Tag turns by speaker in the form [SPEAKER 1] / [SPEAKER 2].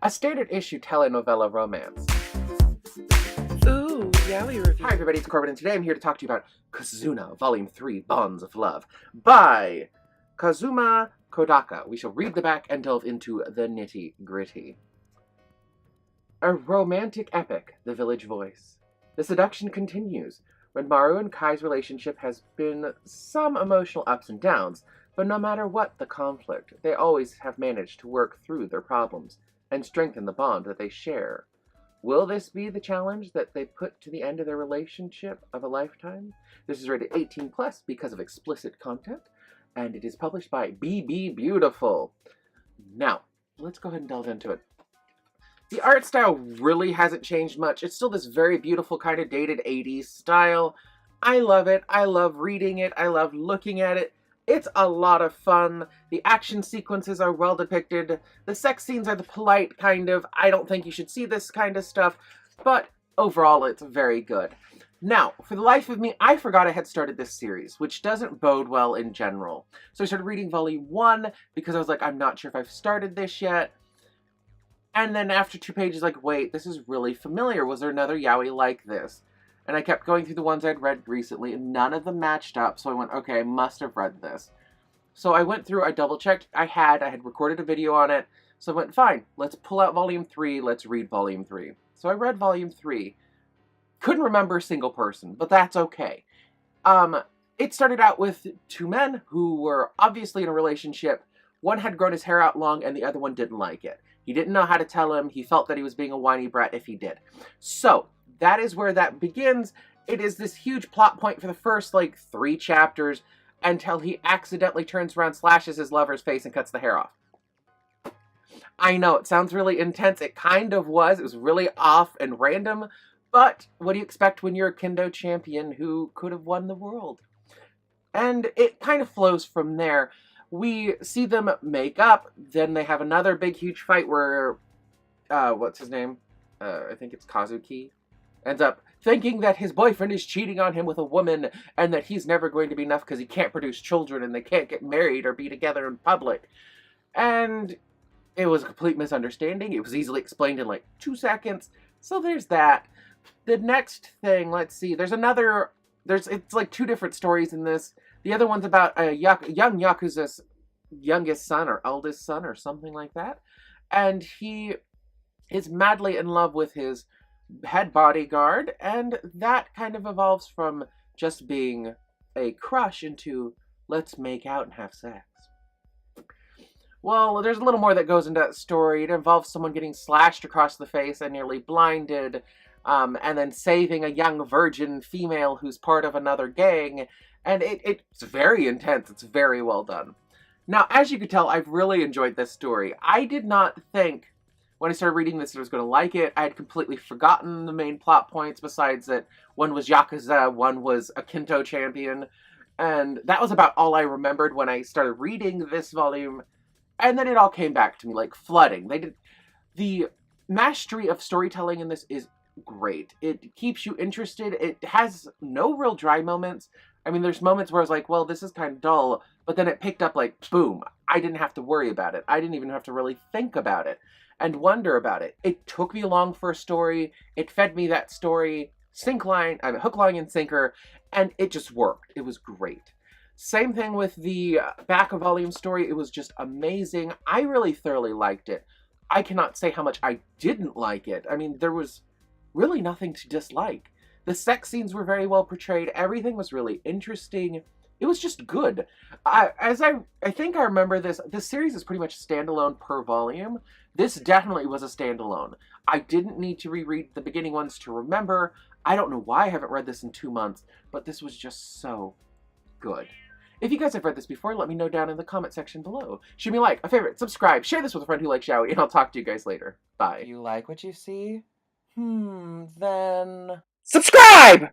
[SPEAKER 1] a standard issue telenovela romance.
[SPEAKER 2] Ooh, Yaoi review.
[SPEAKER 1] Hi everybody, it's Corbin, and today I'm here to talk to you about Kizuna, Volume 3, Bonds of Love, by Kazuma Kodaka. We shall read the back and delve into the nitty-gritty. A romantic epic, The Village Voice. The seduction continues, when Maru and Kai's relationship has been some emotional ups and downs, but no matter what the conflict, they always have managed to work through their problems and strengthen the bond that they share. Will this be the challenge that they put to the end of their relationship of a lifetime? This is rated 18+ because of explicit content, and it is published by BeBeautiful. Now, let's go ahead and delve into it. The art style really hasn't changed much. It's still this very beautiful kind of dated 80s style. I love it. I love reading it. I love looking at it. It's a lot of fun. The action sequences are well depicted. The sex scenes are the polite kind of, I don't think you should see this kind of stuff, but overall it's very good. Now, for the life of me, I forgot I had started this series, which doesn't bode well in general. So I started reading Volume 1 because I was like, I'm not sure if I've started this yet. And then after 2 pages, like, wait, this is really familiar. Was there another yaoi like this? And I kept going through the ones I'd read recently, and none of them matched up, so I went, okay, I must have read this. So I went through, I double-checked, I had recorded a video on it, so I went, fine, let's pull out Volume 3, let's read Volume 3. So I read Volume 3. Couldn't remember a single person, but that's okay. It started out with 2 men who were obviously in a relationship. One had grown his hair out long, and the other one didn't like it. He didn't know how to tell him, he felt that he was being a whiny brat if he did. So, that is where that begins. It is this huge plot point for the first, 3 chapters, until he accidentally turns around, slashes his lover's face, and cuts the hair off. I know, it sounds really intense. It kind of was. It was really off and random. But what do you expect when you're a kendo champion who could have won the world? And it kind of flows from there. We see them make up. Then they have another big, huge fight where, what's his name? I think it's Kazuki. Ends up thinking that his boyfriend is cheating on him with a woman and that he's never going to be enough because he can't produce children and they can't get married or be together in public. And it was a complete misunderstanding. It was easily explained in 2 seconds. So there's that. The next thing, let's see, it's 2 different stories in this. The other one's about a young Yakuza's youngest son or eldest son or something like that. And he is madly in love with his head bodyguard, and that kind of evolves from just being a crush into let's make out and have sex. Well, there's a little more that goes into that story. It involves someone getting slashed across the face and nearly blinded, and then saving a young virgin female who's part of another gang, and it's very intense. It's very well done. Now, as you can tell, I've really enjoyed this story. I did not think when I started reading this, I was going to like it. I had completely forgotten the main plot points, besides that one was Yakuza, one was a Kento champion, and that was about all I remembered when I started reading this volume, and then it all came back to me, like flooding. The mastery of storytelling in this is great. It keeps you interested. It has no real dry moments. I mean, there's moments where I was like, well, this is kind of dull, but then it picked up boom. I didn't have to worry about it. I didn't even have to really think about it and wonder about it. It took me along for a story. It fed me that story, hook, line, and sinker, and it just worked. It was great. Same thing with the back of volume story. It was just amazing. I really thoroughly liked it. I cannot say how much I didn't like it. I mean, there was really nothing to dislike. The sex scenes were very well portrayed. Everything was really interesting. It was just good. I think I remember this series is pretty much standalone per volume. This definitely was a standalone. I didn't need to reread the beginning ones to remember. I don't know why I haven't read this in 2 months, but this was just so good. If you guys have read this before, let me know down in the comment section below. Shoot me a like, a favorite, subscribe, share this with a friend who likes yaoi, and I'll talk to you guys later. Bye. You like what you see? Then subscribe!